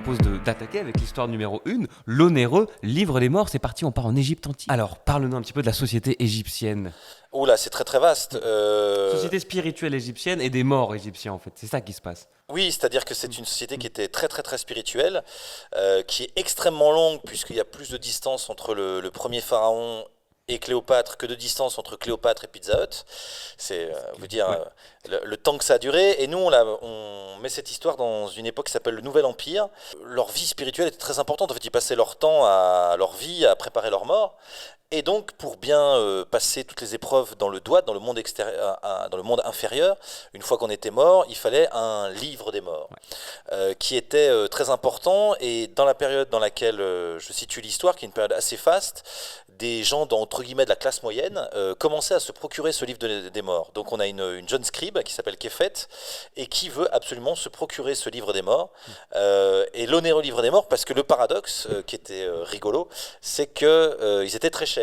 propose d'attaquer avec l'histoire numéro 1, l'onéreux livre des morts. C'est parti, on part en Égypte antique. Alors, parle-nous un petit peu de la société égyptienne. Oula, c'est très très vaste. Société spirituelle égyptienne et des morts égyptiens, en fait. C'est ça qui se passe. Oui, c'est-à-dire que c'est une société qui était très très très spirituelle, qui est extrêmement longue puisqu'il y a plus de distance entre le premier pharaon et Cléopâtre que de distance entre Cléopâtre et Pizza Hut. C'est vous dire le temps que ça a duré. Et nous, on met cette histoire dans une époque qui s'appelle le Nouvel Empire. Leur vie spirituelle était très importante. En fait, ils passaient leur temps leur vie à préparer leur mort. Et donc, pour bien passer toutes les épreuves dans le doigt, dans le monde extérieur, dans le monde inférieur, une fois qu'on était mort, il fallait un livre des morts, qui était très important. Et dans la période dans laquelle je situe l'histoire, qui est une période assez faste, des gens entre guillemets de la classe moyenne commençaient à se procurer ce livre des morts. Donc, on a une jeune scribe qui s'appelle Képhet et qui veut absolument se procurer ce livre des morts. Et l'onéreux livre des morts, parce que le paradoxe qui était rigolo, c'est que ils étaient très chers.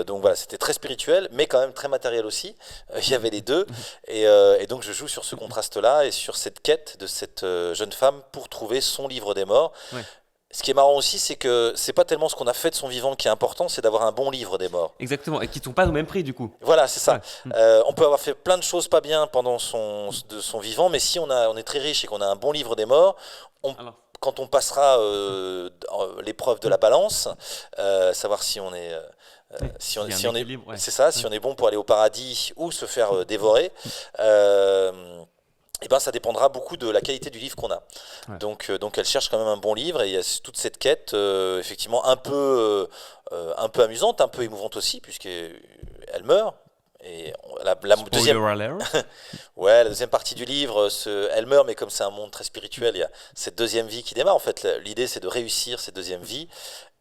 Donc voilà, c'était très spirituel, mais quand même très matériel aussi. Il y avait les deux, et donc je joue sur ce contraste-là et sur cette quête de cette jeune femme pour trouver son livre des morts. Ouais. Ce qui est marrant aussi, c'est que c'est pas tellement ce qu'on a fait de son vivant qui est important, c'est d'avoir un bon livre des morts. Exactement, et qui ne sont pas au même prix, du coup. Voilà, c'est ça. Ouais. On peut avoir fait plein de choses pas bien pendant de son vivant, mais si on est très riche et qu'on a un bon livre des morts, Alors. quand on passera l'épreuve de la balance, savoir si on est si on est, équilibre, ouais. c'est ça, si on est bon pour aller au paradis ou se faire dévorer, et ben ça dépendra beaucoup de la qualité du livre qu'on a. Ouais. Donc elle cherche quand même un bon livre et il y a toute cette quête effectivement un peu amusante, un peu émouvante aussi puisqu'elle meurt. Et la deuxième, alert. ouais, la deuxième partie du livre, elle meurt, mais comme c'est un monde très spirituel, il y a cette deuxième vie qui démarre. En fait, l'idée, c'est de réussir cette deuxième vie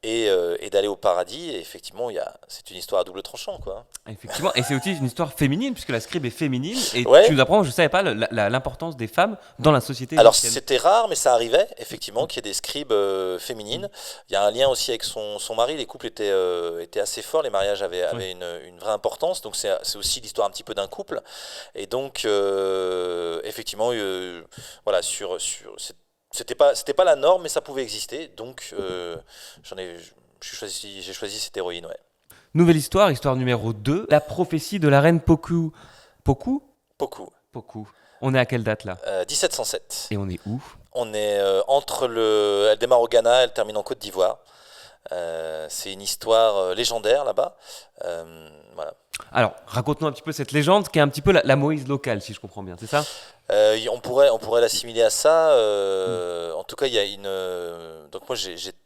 et d'aller au paradis. Et effectivement, c'est une histoire à double tranchant, quoi. Effectivement, et c'est aussi une histoire féminine, puisque la scribe est féminine, et Ouais. tu nous apprends, je ne savais pas, l'importance des femmes dans la société Alors égyptienne. c'était rare, mais ça arrivait effectivement qu'il y ait des scribes féminines. Il y a un lien aussi avec son mari. Les couples étaient assez forts. Les mariages avaient une vraie importance. Donc c'est aussi l'histoire un petit peu d'un couple. Et donc effectivement, voilà, c'était pas la norme, mais ça pouvait exister. Donc j'ai choisi cette héroïne. Ouais. Nouvelle histoire, histoire numéro 2, la prophétie de la reine Poku. Poku Beaucoup. Poku. On est à quelle date là 1707. Et on est où On est elle démarre au Ghana, elle termine en Côte d'Ivoire. C'est une histoire légendaire là-bas. Voilà. Alors, raconte-nous un petit peu cette légende qui est un petit peu la Moïse locale, si je comprends bien, c'est ça On pourrait l'assimiler à ça. En tout cas, il y a donc moi, j'étais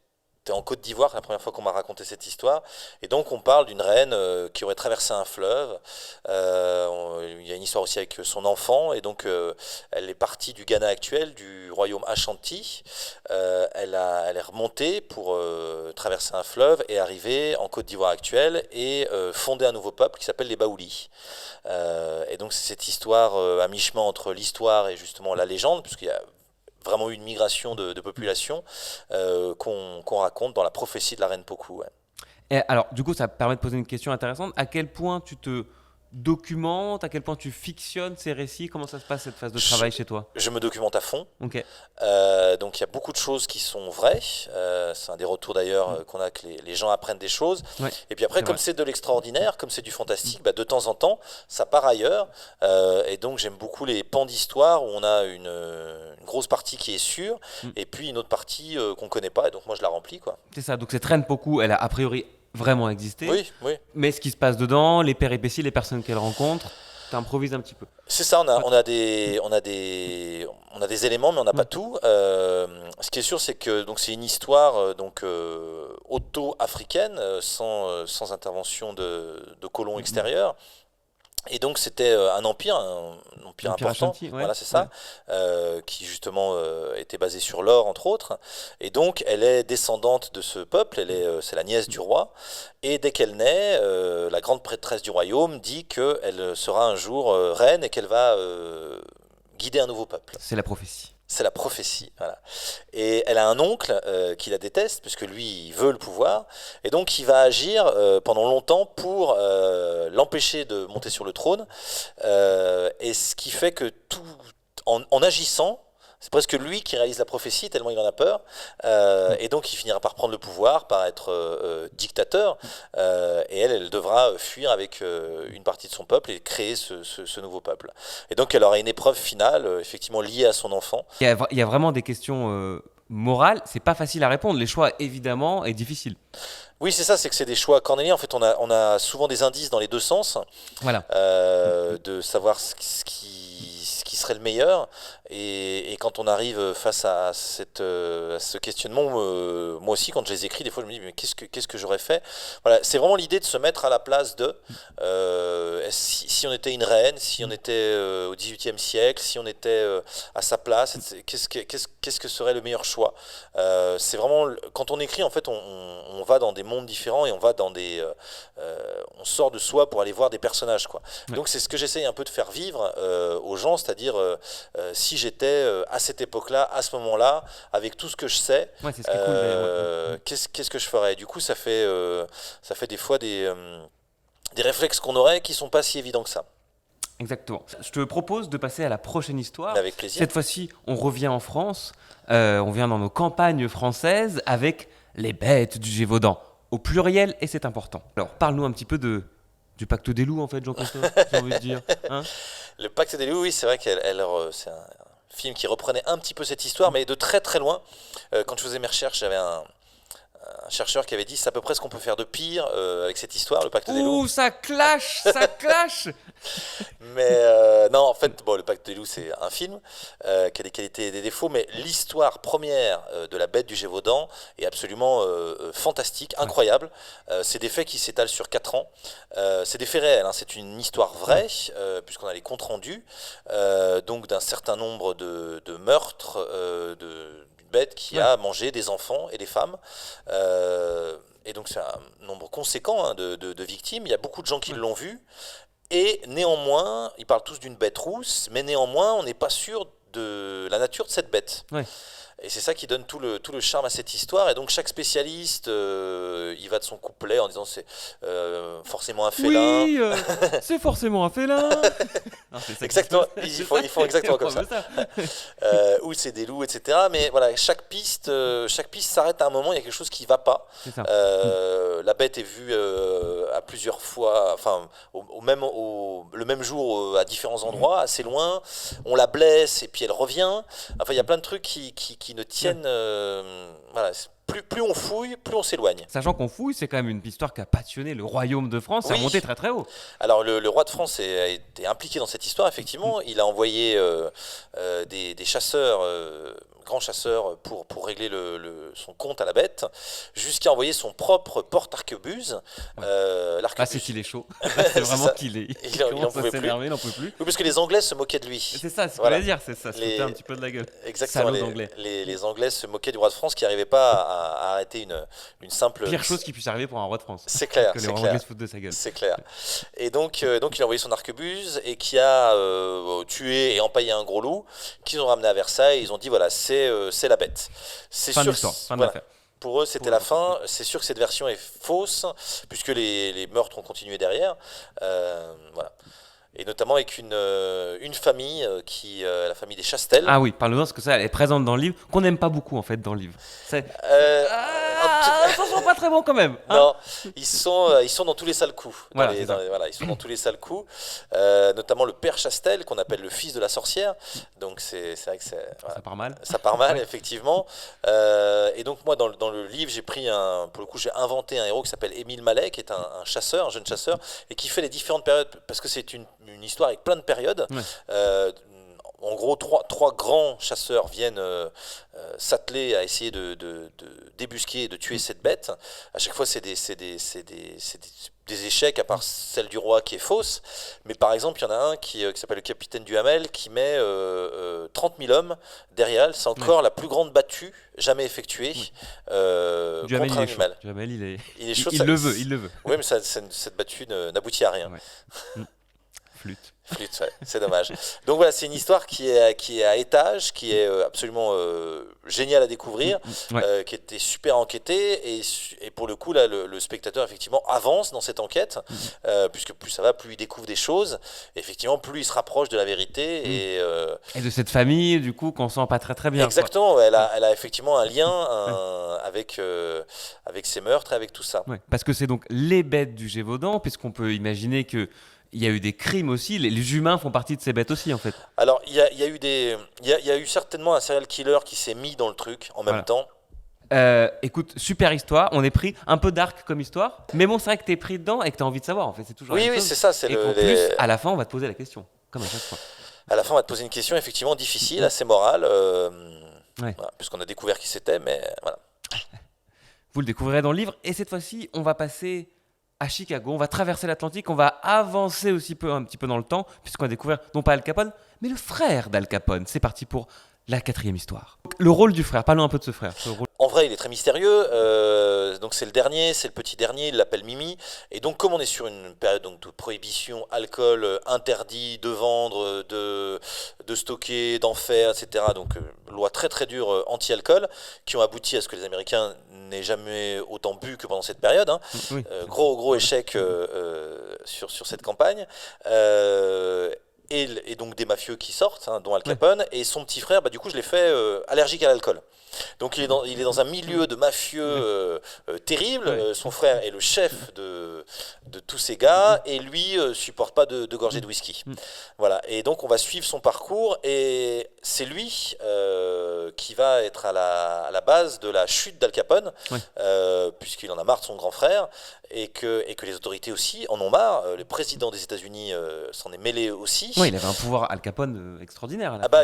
en Côte d'Ivoire la première fois qu'on m'a raconté cette histoire. Et donc, on parle d'une reine qui aurait traversé un fleuve. Il y a une histoire aussi avec son enfant. Et donc, elle est partie du Ghana actuel, du royaume Ashanti. Elle est remontée pour traverser un fleuve et arriver en Côte d'Ivoire actuelle et fonder un nouveau peuple qui s'appelle les Baouli. Et donc, c'est cette histoire à mi-chemin entre l'histoire et justement la légende, puisqu'il y a vraiment eu une migration de population qu'on raconte dans la prophétie de la reine Poku. Ouais. Et alors, du coup, ça permet de poser une question intéressante. À quel point tu te documentes, à quel point tu fictionnes ces récits? Comment ça se passe cette phase de travail chez toi? Je me documente à fond. Ok. Donc il y a beaucoup de choses qui sont vraies. C'est un des retours d'ailleurs qu'on a, que les gens apprennent des choses. Ouais, et puis après, c'est comme vrai. c'est de l'extraordinaire, comme c'est du fantastique, de temps en temps, ça part ailleurs. Et donc j'aime beaucoup les pans d'histoire où on a une grosse partie qui est sûre et puis une autre partie qu'on ne connaît pas. Et donc moi je la remplis, quoi. C'est ça. Donc cette reine Poku, elle a priori vraiment existé. Oui, oui. Mais ce qui se passe dedans, les péripéties, les personnes qu'elle rencontre, t'improvises un petit peu. C'est ça, on a des éléments, mais on n'a pas tout. Ce qui est sûr, c'est que donc c'est une histoire auto-africaine, sans intervention de colons extérieurs. Et donc c'était un empire important, Ashanti, ouais. voilà c'est ça, qui justement était basé sur l'or entre autres. Et donc elle est descendante de ce peuple, c'est la nièce du roi. Et dès qu'elle naît, la grande prêtresse du royaume dit qu'elle sera un jour reine et qu'elle va guider un nouveau peuple. C'est la prophétie. C'est la prophétie, voilà. Et elle a un oncle qui la déteste, puisque lui, il veut le pouvoir, et donc il va agir pendant longtemps pour l'empêcher de monter sur le trône, et ce qui fait que en agissant, C'est presque lui qui réalise la prophétie, tellement il en a peur. Et donc il finira par prendre le pouvoir, par être dictateur. Et elle devra fuir avec une partie de son peuple et créer ce nouveau peuple. Et donc elle aura une épreuve finale, effectivement liée à son enfant. Il y a vraiment des questions morales. C'est pas facile à répondre. Les choix, évidemment, est difficile. Oui, c'est ça, c'est que c'est des choix cornéliens. En fait, on a souvent des indices dans les deux sens, Voilà. de savoir ce qui serait le meilleur. Et quand on arrive face à ce questionnement, moi aussi, quand je les écris, des fois, je me dis, mais qu'est-ce que j'aurais fait? Voilà, c'est vraiment l'idée de se mettre à la place de si on était une reine, si on était au XVIIIe siècle, si on était à sa place, qu'est-ce que serait le meilleur choix? C'est vraiment, quand on écrit, en fait, on va dans des mondes différents et on va dans on sort de soi pour aller voir des personnages, quoi. Ouais. Donc c'est ce que j'essaye un peu de faire vivre aux gens, c'est-à-dire si j'étais à cette époque-là, à ce moment-là, avec tout ce que je sais, Ouais, c'est ce qui est cool d'ailleurs. Ouais. qu'est-ce que je ferais? Du coup, ça fait des fois des réflexes qu'on aurait qui sont pas si évidents que ça. Exactement. Je te propose de passer à la prochaine histoire. Mais avec plaisir. Cette fois-ci, on revient en France. On vient dans nos campagnes françaises avec les bêtes du Gévaudan. Au pluriel, et c'est important. Alors, parle-nous un petit peu du pacte des loups, en fait, Jean-Christophe, j'ai envie de dire. Hein. Le Pacte des loups, oui, c'est vrai c'est un film qui reprenait un petit peu cette histoire, mais de très très loin. Quand je faisais mes recherches, j'avais un chercheur qui avait dit c'est à peu près ce qu'on peut faire de pire avec cette histoire, le Pacte des loups. Ouh, ça clash, ça clash. Mais non, en fait, bon, le Pacte des loups, c'est un film qui a des qualités et des défauts, mais l'histoire première de la bête du Gévaudan est absolument fantastique, incroyable. C'est des faits qui s'étalent sur 4 ans. C'est des faits réels, hein, c'est une histoire vraie, puisqu'on a les comptes rendus, donc d'un certain nombre de meurtres, d'une bête qui a mangé des enfants et des femmes. Et donc c'est un nombre conséquent, hein, de victimes. Il y a beaucoup de gens qui l'ont vu. Et néanmoins, ils parlent tous d'une bête rousse, mais néanmoins, on n'est pas sûr de la nature de cette bête. Ouais. Et c'est ça qui donne tout le charme à cette histoire. Et donc chaque spécialiste, il va de son couplet en disant c'est forcément un félin. Oui, c'est forcément un félin. Non, c'est ça Exactement, qu'il ils font exactement comme ça. Ou c'est des loups, etc. Mais voilà, chaque piste s'arrête à un moment, il y a quelque chose qui ne va pas. C'est ça. La bête est vue à plusieurs fois, enfin le même jour à différents endroits, assez loin. On la blesse et puis elle revient. Enfin, il y a plein de trucs qui ne tiennent. Voilà, plus on fouille, plus on s'éloigne. Sachant qu'on fouille, c'est quand même une histoire qui a passionné le royaume de France, ça a Oui. monté très très haut. Alors le roi de France a été impliqué dans cette histoire, effectivement. Il a envoyé des chasseurs, grands chasseurs, pour régler son compte à la bête, jusqu'à envoyer son propre porte-arquebuse. Ah, L'arquebuse. c'est qu'il est chaud. C'est C'est vraiment ça. qu'il est. Il en commence à pouvait plus. s'énerver, il n'en peut plus. Oui, parce que les Anglais se moquaient de lui. C'est ça, ce que Voilà. je voulais dire, c'est ça, se foutait un petit peu de la gueule. Exactement. Salaud d'anglais. Les Anglais se moquaient du roi de France qui n'arrivait pas à arrêter une simple. Pire chose qui puisse arriver pour un roi de France. C'est clair. Que les C'est Anglais clair. se foutent de sa gueule. C'est clair. Et donc il a envoyé son arquebuse et qui a tué et empaillé un gros loup qu'ils ont ramené à Versailles. Ils ont dit voilà, c'est la bête. C'est Fin de sûr. l'histoire, fin de Voilà. l'affaire. Pour eux, c'était la fin. C'est sûr que cette version est fausse, puisque les meurtres ont continué derrière. Voilà. Et notamment avec une famille, la famille des Chastel. Ah oui, parle-nous parce que ça, elle est présente dans le livre, qu'on n'aime pas beaucoup en fait dans le livre. C'est... ça sent pas très bon quand même. Hein. Non, ils sont dans tous les sales coups. Voilà, Ils sont dans tous les sales coups. Notamment le père Chastel, qu'on appelle le fils de la sorcière. Donc c'est vrai que voilà. Ça part mal. Ça part mal, effectivement. Et donc moi, dans le livre, pour le coup, j'ai inventé un héros qui s'appelle Émile Mallet, qui est un chasseur, un jeune chasseur, et qui fait les différentes périodes, parce que c'est une histoire avec plein de périodes. Ouais. En gros, trois grands chasseurs viennent s'atteler à essayer de débusquer et de tuer cette bête. À chaque fois, c'est des échecs, à part celle du roi qui est fausse. Mais par exemple, il y en a un qui s'appelle le capitaine Duhamel, qui met 30 000 hommes derrière elle. C'est encore la plus grande battue jamais effectuée Duhamel, contre un animal. Duhamel, il est chaud, il le veut, il le veut. Oui, mais cette battue n'aboutit à rien. Ouais. Flûte. Flûte, ouais, c'est dommage. Donc voilà, c'est une histoire qui est à étage, qui est absolument géniale à découvrir, Ouais. qui était super enquêtée, et pour le coup, là, le spectateur, effectivement, avance dans cette enquête, puisque plus ça va, plus il découvre des choses, et effectivement, plus il se rapproche de la vérité, Et de cette famille, du coup, qu'on sent pas très très bien. exactement, ouais, Ouais. elle a effectivement un lien Ouais. avec ces meurtres et avec tout ça. Ouais. Parce que c'est donc les bêtes du Gévaudan, puisqu'on peut imaginer que il y a eu des crimes aussi. Les humains font partie de ces bêtes aussi, en fait. Alors, il y a eu il y a eu certainement un serial killer qui s'est mis dans le truc en même Voilà. temps. Écoute, super histoire. On est pris un peu dark comme histoire, mais bon, c'est vrai que t'es pris dedans et que t'as envie de savoir. En fait, c'est toujours la Oui, même oui, chose. c'est ça. Et qu'en plus, à la fin, on va te poser la question, comme à chaque fois. À la fin, on va te poser une question effectivement difficile, assez morale, Ouais. voilà, puisqu'on a découvert qui c'était, mais voilà. Vous le découvrirez dans le livre. Et cette fois-ci, on va passer à Chicago. On va traverser l'Atlantique. On va avancer aussi un petit peu dans le temps, puisqu'on va découvrir non pas Al Capone, mais le frère d'Al Capone. C'est parti pour la 4e histoire. Donc, le rôle du frère. Parlons un peu de ce frère. En vrai, il est très mystérieux. Donc c'est le dernier, c'est le petit dernier. Il l'appelle Mimi. Et donc, comme on est sur une période donc, de prohibition, alcool interdit de vendre, de stocker, d'en faire, etc. Donc, loi très très dure anti-alcool, qui ont abouti à ce que les Américains n'aient jamais autant bu que pendant cette période. Hein. Oui. Gros échec sur cette campagne. Et donc des mafieux qui sortent, hein, dont Al Capone, et son petit frère, bah, du coup, je l'ai fait allergique à l'alcool. Donc il est dans un milieu de mafieux terrible. Son frère est le chef de tous ces gars, et lui supporte pas de gorgée de whisky. Voilà. Et donc on va suivre son parcours, et c'est lui qui va être à la base de la chute d'Al Capone, puisqu'il en a marre de son grand frère, et que les autorités aussi en ont marre. Le président des États-Unis s'en est mêlé aussi. Ouais, il avait un pouvoir Al Capone extraordinaire. Ah bah,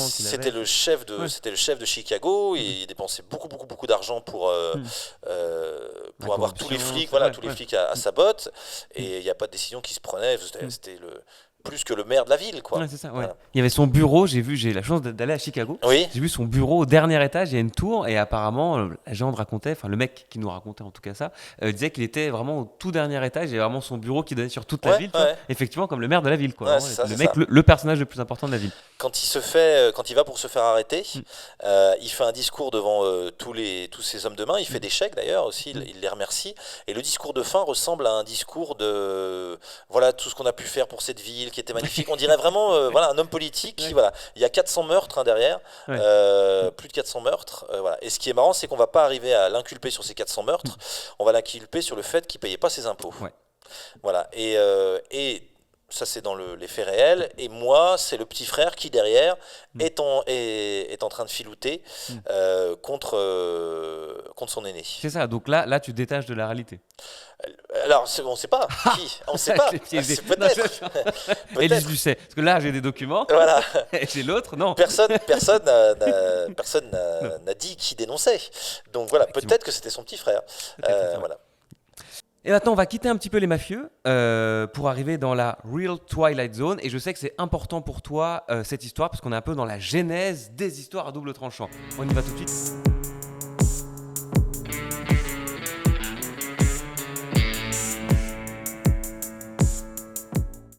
C'était le chef de Chicago. Et il dépensait beaucoup d'argent pour avoir tous les flics, tous les flics à sa botte. Et il n'y a pas de décision qui se prenait. C'était plus que le maire de la ville, quoi. Ouais, c'est ça, ouais. Voilà. Il y avait son bureau, j'ai la chance d'aller à Chicago. Oui. J'ai vu son bureau au dernier étage, il y a une tour, et apparemment, l'agent racontait, enfin le mec qui nous racontait en tout cas ça, disait qu'il était vraiment au tout dernier étage, et vraiment son bureau qui donnait sur toute la ville, effectivement comme le maire de la ville, quoi. Ouais, Vraiment, le mec, le personnage le plus important de la ville. Quand il va pour se faire arrêter, il fait un discours devant tous ces hommes de main. Il fait des chèques d'ailleurs aussi, il les remercie. Et le discours de fin ressemble à un discours de voilà tout ce qu'on a pu faire pour cette ville qui était magnifique. On dirait vraiment un homme politique. Voilà, il y a 400 meurtres derrière, plus de 400 meurtres. Voilà. Et ce qui est marrant, c'est qu'on va pas arriver à l'inculper sur ces 400 meurtres. On va l'inculper sur le fait qu'il payait pas ses impôts. Voilà. Et ça, c'est dans les faits réels. Et moi, c'est le petit frère qui, derrière, est en train de filouter contre son aîné. C'est ça, donc là tu détaches de la réalité. Alors, on ne sait pas. Qui on ne sait pas. C'est peut-être. Élise Lucet. Parce que là, j'ai des documents. Voilà. Et j'ai l'autre, non. Personne n'a dit qui dénonçait. Donc voilà, peut-être que c'était son petit frère. Voilà. Et maintenant, on va quitter un petit peu les mafieux pour arriver dans la Real Twilight Zone. Et je sais que c'est important pour toi, cette histoire, parce qu'on est un peu dans la genèse des histoires à double tranchant. On y va tout de suite.